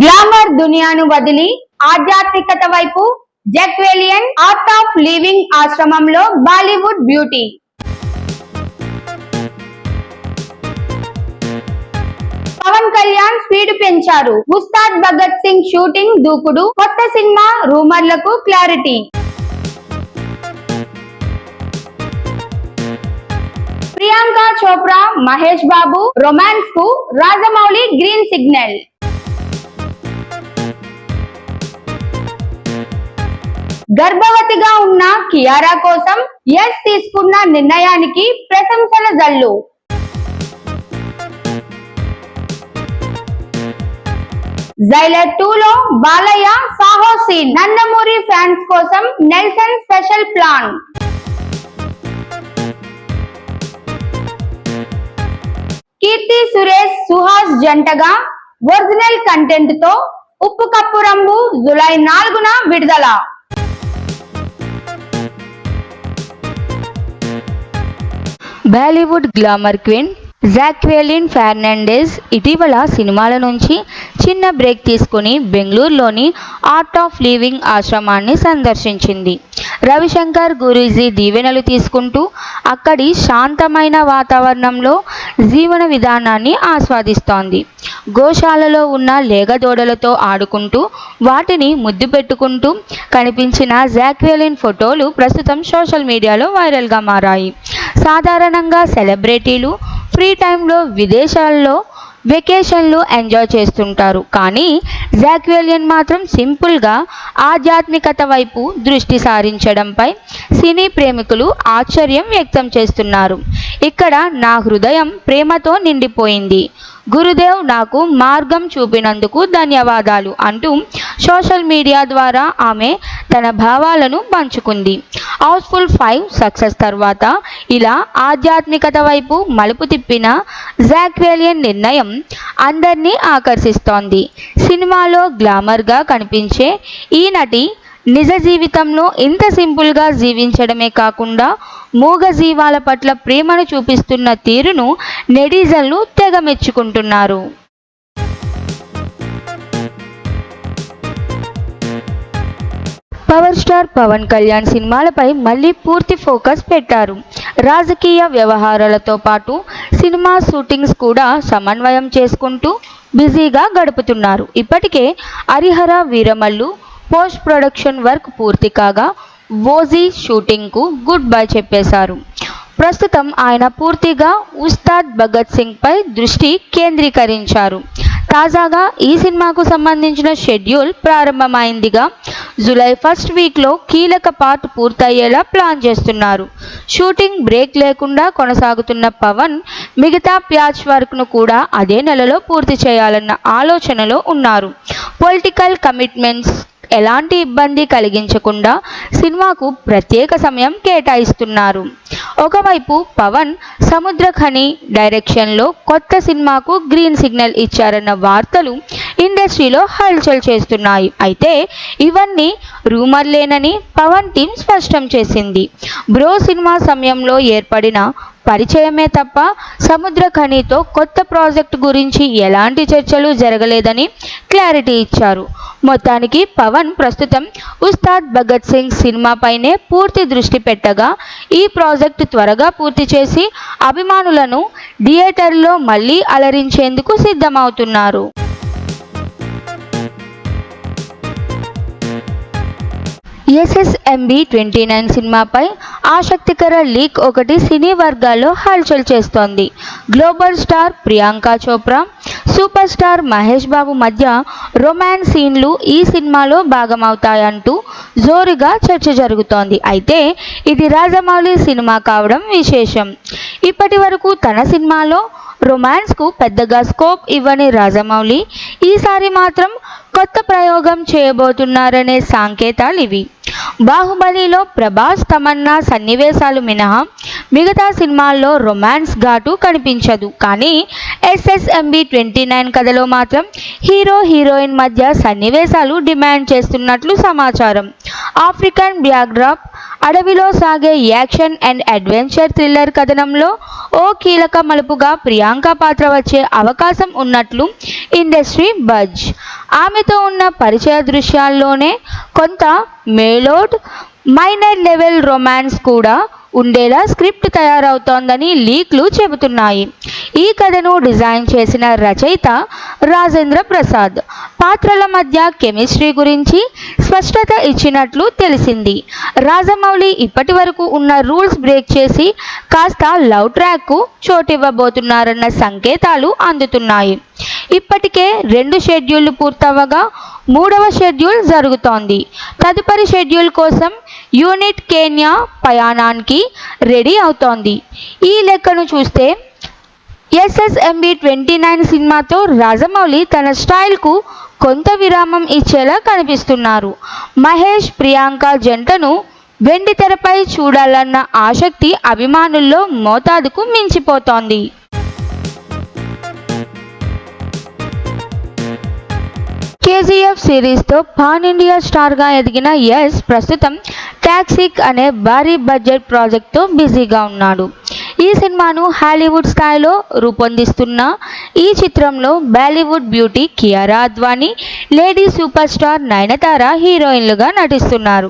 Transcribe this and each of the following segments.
Glamour దునియాను వదిలి ఆధ్యాత్మికత వైపు జాక్వెలిన్ ఆర్ట్ ఆఫ్ లివింగ్ ఆశ్రమంలో బాలీవుడ్ బ్యూటీ. పవన్ కళ్యాణ్ స్పీడ్ పెంచారు. ఉస్తాద్ భగత్ సింగ్ షూటింగ్ దూకుడు. కొత్త cinema రూమర్లకు clarity. Priyanka Chopra Mahesh Babu romance కు రాజమౌళి గ్రీన్ సిగ్నల్. గర్భవతిగా ఉన్న కియారా కోసం యశ్ తీసుకున్న నిర్ణయానికి ప్రశంసల జల్లు. జైలర్ 2 లో బాలయ్య సాహో సీన్. నందమూరి ఫ్యాన్స్ కోసం Nelson special plan. Keerthy Suresh Suhas జంటగా ఒరిజినల్ కంటెంట్ తో ఉప్పు కప్పు రంబు జూలై 4న విడుదల. బాలీవుడ్ గ్లామర్ క్వీన్ జాక్వెలిన్ ఫెర్నాండెజ్ ఇటీవల సినిమాల నుంచి చిన్న బ్రేక్ తీసుకుని బెంగళూరులోని ఆర్ట్ ఆఫ్ లివింగ్ ఆశ్రమాన్ని సందర్శించింది. రవిశంకర్ గురూజీ దీవెనలు తీసుకుంటూ అక్కడి శాంతమైన వాతావరణంలో జీవన విధానాన్ని ఆస్వాదిస్తోంది. గోశాలలో ఉన్న లేగదూడలతో ఆడుకుంటూ వాటిని ముద్దు పెట్టుకుంటూ కనిపించిన జాక్వెలిన్ ఫోటోలు ప్రస్తుతం సోషల్ మీడియాలో వైరల్గా మారాయి. సాధారణంగా సెలబ్రిటీలు ఫ్రీ టైంలో విదేశాల్లో వెకేషన్లు ఎంజాయ్ చేస్తుంటారు. కానీ జాక్వెలిన్ మాత్రం సింపుల్గా ఆధ్యాత్మికత వైపు దృష్టి సారించడంపై సినీ ప్రేమికులు ఆశ్చర్యం వ్యక్తం చేస్తున్నారు. ఇక్కడ నా హృదయం ప్రేమతో నిండిపోయింది. గురుదేవ్ నాకు మార్గం చూపినందుకు ధన్యవాదాలు అంటూ సోషల్ మీడియా ద్వారా ఆమె తన భావాలను పంచుకుంది. హౌస్ఫుల్ 5 సక్సెస్ తర్వాత ఇలా ఆధ్యాత్మికత వైపు మలుపు తిప్పిన జాక్వెలిన్ నిర్ణయం అందరినీ ఆకర్షిస్తోంది. సినిమాలో గ్లామర్గా కనిపించే ఈ నటి నిజ జీవితంలో ఇంత సింపుల్గా జీవించడమే కాకుండా మూగ జీవాల పట్ల ప్రేమను చూపిస్తున్న తీరును నెటిజన్లు తెగ మెచ్చుకుంటున్నారు. పవర్ స్టార్ పవన్ కళ్యాణ్ సినిమాలపై మళ్ళీ పూర్తి ఫోకస్ పెట్టారు. రాజకీయ వ్యవహారాలతో పాటు సినిమా షూటింగ్స్ కూడా సమన్వయం చేసుకుంటూ బిజీగా గడుపుతున్నారు. ఇప్పటికే Harihara Veeramallu post production work పూర్తి కాగా ఓజీ షూటింగ్కు గుడ్ బై చెప్పేశారు. ప్రస్తుతం ఆయన పూర్తిగా ఉస్తాద్ భగత్ సింగ్ పై దృష్టి కేంద్రీకరించారు. తాజాగా ఈ సినిమాకు సంబంధించిన షెడ్యూల్ ప్రారంభమైందిగా జూలై 1st వీక్లో కీలక పార్ట్ పూర్తయ్యేలా ప్లాన్ చేస్తున్నారు. షూటింగ్ బ్రేక్ లేకుండా కొనసాగుతున్న పవన్ మిగతా ప్యాచ్ వర్క్ను కూడా అదే నెలలో పూర్తి చేయాలన్న ఆలోచనలో ఉన్నారు. పొలిటికల్ కమిట్మెంట్స్ ఎలాంటి ఇబ్బంది కలిగించకుండా సినిమాకు ప్రత్యేక సమయం కేటాయిస్తున్నారు. ఒకవైపు పవన్ సముద్రఖని డైరెక్షన్లో కొత్త సినిమాకు గ్రీన్ సిగ్నల్ ఇచ్చారన్న వార్తలు ఇండస్ట్రీలో హల్చల్ చేస్తున్నాయి. అయితే ఇవన్నీ రూమర్లేనని పవన్ టీం స్పష్టం చేసింది. బ్రో సినిమా సమయంలో ఏర్పడిన పరిచయమే తప్ప సముద్రఖనితో కొత్త ప్రాజెక్టు గురించి ఎలాంటి చర్చలు జరగలేదని క్లారిటీ ఇచ్చారు. మొత్తానికి పవన్ ప్రస్తుతం ఉస్తాద్ భగత్ సింగ్ సినిమాపైనే పూర్తి దృష్టి పెట్టగా ఈ ప్రాజెక్టు త్వరగా పూర్తి చేసి అభిమానులను థియేటర్లో మళ్ళీ అలరించేందుకు సిద్ధమవుతున్నారు. SSMB 29 సినిమాపై ఆసక్తికర లీక్ ఒకటి సినీ వర్గాల్లో హల్చల్ చేస్తోంది. Global star Priyanka Chopra super star Mahesh Babu మధ్య రొమాన్స్ సీన్లు ఈ సినిమాలో భాగమవుతాయంటూ జోరుగా చర్చ జరుగుతోంది. అయితే ఇది రాజమౌళి సినిమా కావడం విశేషం. ఇప్పటి వరకు తన సినిమాలో రొమాన్స్కు పెద్దగా స్కోప్ ఇవ్వని రాజమౌళి ఈసారి మాత్రం కొత్త ప్రయోగం చేయబోతున్నారనే సంకేతాలు ఇవి. బాహుబలిలో ప్రభాస్ తమన్నా సన్నివేశాలు మినహా మిగతా సినిమాల్లో రొమాన్స్ ఘాటు కనిపించదు. కానీ SSMB 29 కథలో మాత్రం హీరో హీరోయిన్ మధ్య సన్నివేశాలు డిమాండ్ చేస్తున్నట్లు సమాచారం. ఆఫ్రికన్ బ్యాక్డ్రాప్, అడవిలో సాగే యాక్షన్ అండ్ అడ్వెంచర్ థ్రిల్లర్ కథనంలో ఓ కీలక మలుపుగా ప్రియాంక పాత్ర వచ్చే అవకాశం ఉన్నట్లు ఇండస్ట్రీ బజ్. ఆమెతో ఉన్న పరిచయ దృశ్యాల్లోనే కొంత మేలోడ్, మైనర్ లెవెల్ రొమాన్స్ కూడా ఉండేలా స్క్రిప్ట్ తయారవుతోందని లీక్లు చెబుతున్నాయి. ఈ కథను డిజైన్ చేసిన రచయిత రాజేంద్ర ప్రసాద్ పాత్రల మధ్య కెమిస్ట్రీ గురించి స్పష్టత ఇచ్చినట్లు తెలిసింది. రాజమౌళి ఇప్పటి వరకు ఉన్న రూల్స్ బ్రేక్ చేసి కాస్త లవ్ ట్రాక్కు చోటివ్వబోతున్నారన్న సంకేతాలు అందుతున్నాయి. ఇప్పటికే 2 షెడ్యూళ్లు పూర్తవగా 3వ షెడ్యూల్ జరుగుతోంది. తదుపరి షెడ్యూల్ కోసం యూనిట్ కెన్యా ప్రయాణానికి రెడీ అవుతోంది. ఈ లెక్కను చూస్తే SSMB 29 సినిమాతో రాజమౌళి తన స్టైల్కు కొంత విరామం ఇచ్చేలా కనిపిస్తున్నారు. మహేష్ ప్రియాంక జంటను వెండితెరపై చూడాలన్న ఆసక్తి అభిమానుల్లో మోతాదుకు మించిపోతోంది. KGF సిరీస్తో పాన్ ఇండియా స్టార్గా ఎదిగిన యశ్ ప్రస్తుతం టాక్సిక్ అనే భారీ బడ్జెట్ ప్రాజెక్ట్తో బిజీగా ఉన్నాడు. ఈ సినిమాను హాలీవుడ్ స్థాయిలో రూపొందిస్తున్న ఈ చిత్రంలో Bollywood beauty Kiara Advani, lady super star Nayanthara హీరోయిన్లుగా నటిస్తున్నారు.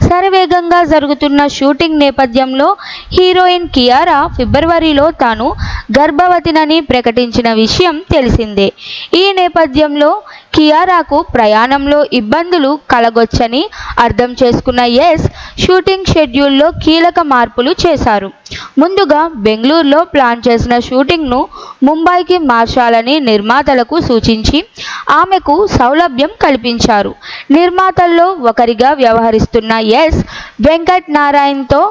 శరవేగంగా జరుగుతున్న షూటింగ్ నేపథ్యంలో హీరోయిన్ కియారా ఫిబ్రవరిలో తాను గర్భవతినని ప్రకటించిన విషయం తెలిసిందే. ఈ నేపథ్యంలో కియారాకు ప్రయాణంలో ఇబ్బందులు కలగొచ్చని అర్థం చేసుకున్న యశ్ షూటింగ్ షెడ్యూల్లో కీలక మార్పులు చేశారు. ముందుగా బెంగళూరులో ప్లాన్ చేసిన షూటింగ్ను ముంబైకి మార్చాలని నిర్మాతలకు సూచించి ఆమెకు సౌలభ్యం కల్పించారు. నిర్మాతల్లో ఒకరిగా వ్యవహరిస్తున్న యశ్ వెంకట్ నారాయణ్తో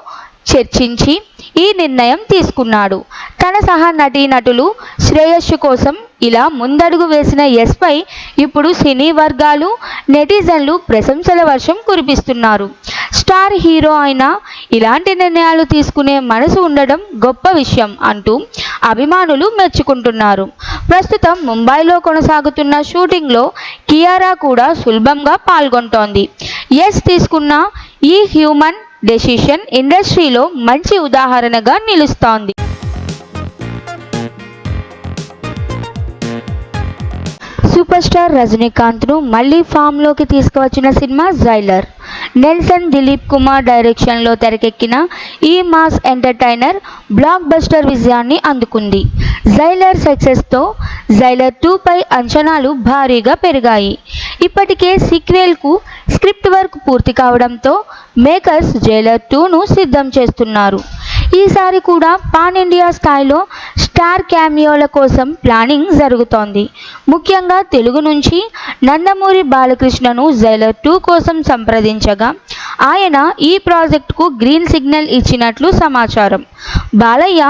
చర్చించి ఈ నిర్ణయం తీసుకున్నాడు. తన సహా నటీనటులు శ్రేయస్సు కోసం ఇలా ముందడుగు వేసిన యశ్పై ఇప్పుడు సినీ వర్గాలు, నెటిజన్లు ప్రశంసల వర్షం కురిపిస్తున్నారు. స్టార్ హీరో అయినా ఇలాంటి నిర్ణయాలు తీసుకునే మనసు ఉండడం గొప్ప విషయం అంటూ అభిమానులు మెచ్చుకుంటున్నారు. ప్రస్తుతం ముంబైలో కొనసాగుతున్న షూటింగ్లో కియారా కూడా సులభంగా పాల్గొంటోంది. యశ్ తీసుకున్న ఈ హ్యూమన్ డెసిషన్ ఇండస్ట్రీలో మంచి ఉదాహరణగా నిలుస్తోంది. సూపర్ స్టార్ రజనీకాంత్ను మళ్లీ ఫామ్లోకి తీసుకువచ్చిన cinema Jailer. Nelson Dilip Kumar డైరెక్షన్లో తెరకెక్కిన ఈ మాస్ ఎంటర్టైనర్ బ్లాక్ బస్టర్ విజయాన్ని అందుకుంది. జైలర్ సక్సెస్తో జైలర్ 2పై అంచనాలు భారీగా పెరిగాయి. ఇప్పటికే సీక్వెల్కు స్క్రిప్ట్ వర్క్ పూర్తి కావడంతో మేకర్స్ జైలర్ 2ను సిద్ధం చేస్తున్నారు. ఈసారి కూడా పాన్ ఇండియా స్థాయిలో స్టార్ క్యామియోల కోసం ప్లానింగ్ జరుగుతోంది. ముఖ్యంగా తెలుగు నుంచి నందమూరి బాలకృష్ణను జైలర్ 2 కోసం సంప్రదించగా ఆయన ఈ ప్రాజెక్టుకు గ్రీన్ సిగ్నల్ ఇచ్చినట్లు సమాచారం. Balayya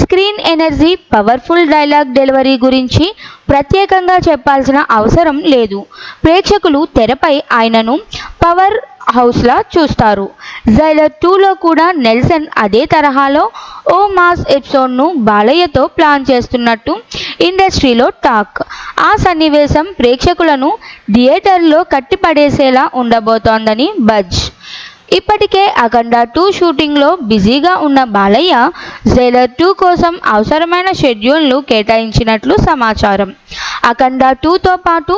screen energy, powerful dialogue delivery గురించి ప్రత్యేకంగా చెప్పాల్సిన అవసరం లేదు. ప్రేక్షకులు తెరపై ఆయనను పవర్ హౌస్లా చూస్తారు. జైలర్ 2లో కూడా నెల్సన్ అదే తరహాలో ఓ మాస్ ఎపిసోడ్ను బాలయ్యతో ప్లాన్ చేస్తున్నట్టు ఇండస్ట్రీలో టాక్. ఆ సన్నివేశం ప్రేక్షకులను థియేటర్లో కట్టిపడేసేలా ఉండబోతోందని బజ్. ఇప్పటికే అఖండ 2 షూటింగ్లో బిజీగా ఉన్న బాలయ్య జైలర్ 2 కోసం అవసరమైన షెడ్యూల్ను కేటాయించినట్లు సమాచారం. అఖండ 2తో పాటు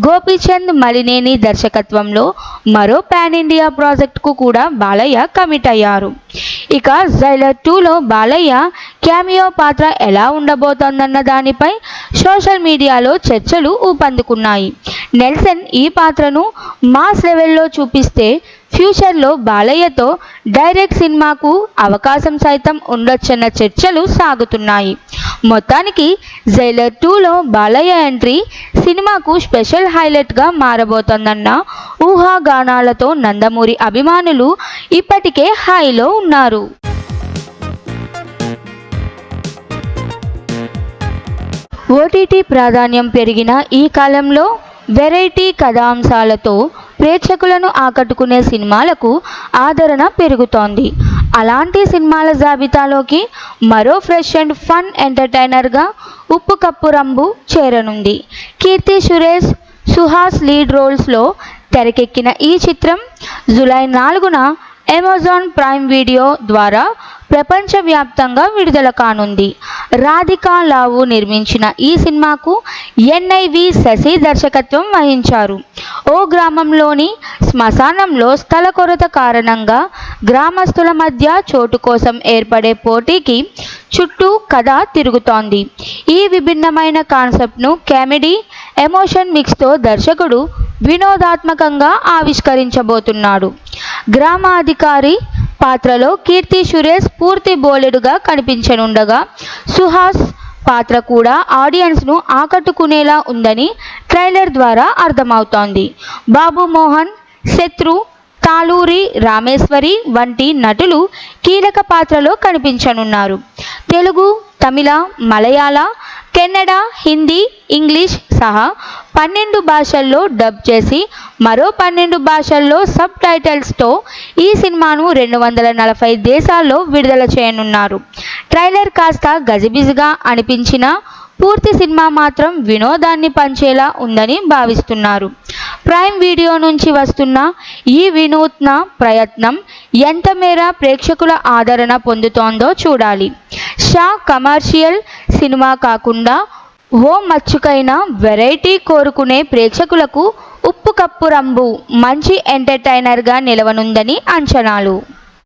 గోపీచంద్ మలినేని దర్శకత్వంలో మరో పాన్ ఇండియా ప్రాజెక్టుకు కూడా బాలయ్య కమిట్ అయ్యారు. ఇక జైలర్ 2లో బాలయ్య క్యామియో పాత్ర ఎలా ఉండబోతోందన్న దానిపై సోషల్ మీడియాలో చర్చలు ఊపందుకున్నాయి. నెల్సన్ ఈ పాత్రను మాస్ లెవెల్లో చూపిస్తే ఫ్యూచర్లో బాలయ్యతో డైరెక్ట్ సినిమాకు అవకాశం సైతం ఉండొచ్చన్న చర్చలు సాగుతున్నాయి. మొత్తానికి జైలర్ 2లో బాలయ్య ఎంట్రీ సినిమాకు స్పెషల్ హైలైట్గా మారబోతోందన్న ఊహాగానాలతో నందమూరి అభిమానులు ఇప్పటికే హైలో ఉన్నారు. ఓటీటీ ప్రాధాన్యం పెరిగిన ఈ కాలంలో వెరైటీ కథాంశాలతో ప్రేక్షకులను ఆకట్టుకునే సినిమాలకు ఆదరణ పెరుగుతోంది. అలాంటి సినిమాల జాబితాలోకి మరో ఫ్రెష్ అండ్ ఫన్ ఎంటర్టైనర్గా ఉప్పు కప్పు రంబు చేరనుంది. కీర్తి సురేష్, సుహాస్ లీడ్ రోల్స్లో తెరకెక్కిన ఈ చిత్రం జూలై 4న అమెజాన్ ప్రైమ్ వీడియో ద్వారా ప్రపంచవ్యాప్తంగా విడుదల కానుంది. రాధికా లావు నిర్మించిన ఈ సినిమాకు ఎన్ఐవి శశి దర్శకత్వం వహించారు. ఓ గ్రామంలోని శ్మశానంలో స్థల కొరత కారణంగా గ్రామస్తుల మధ్య చోటు కోసం ఏర్పడే పోటీకి చుట్టూ కథ తిరుగుతోంది. ఈ విభిన్నమైన కాన్సెప్ట్ను కామెడీ, ఎమోషన్ మిక్స్తో దర్శకుడు వినోదాత్మకంగా ఆవిష్కరించబోతున్నాడు. గ్రామాధికారి పాత్రలో కీర్తి సురేష్ పూర్తి బోలెడుగా కనిపించనుండగా, సుహాస్ పాత్ర కూడా ఆడియన్స్ను ఆకట్టుకునేలా ఉందని ట్రైలర్ ద్వారా అర్థమవుతోంది. బాబు మోహన్, శత్రు, తాళూరి రామేశ్వరి వంటి నటులు కీలక పాత్రలో కనిపించనున్నారు. తెలుగు, తమిళ, మలయాళ, కన్నడ, హిందీ, ఇంగ్లీష్ సహా 12 భాషల్లో డబ్ చేసి మరో 12 భాషల్లో సబ్ టైటిల్స్తో ఈ సినిమాను 240 దేశాల్లో విడుదల చేయనున్నారు. ట్రైలర్ కాస్త గజిబిజిగా అనిపించినా పూర్తి సినిమా మాత్రం వినోదాన్ని పంచేలా ఉందని భావిస్తున్నారు. ప్రైమ్ వీడియో నుంచి వస్తున్న ఈ వినూత్న ప్రయత్నం ఎంత మేర ప్రేక్షకుల ఆదరణ పొందుతోందో చూడాలి. షా కమర్షియల్ సినిమా కాకుండా ఓ మచ్చుకైన వెరైటీ కోరుకునే ప్రేక్షకులకు ఉప్పు కప్పు రంబు మంచి ఎంటర్టైనర్గా నిలవనుందని అంచనాలు.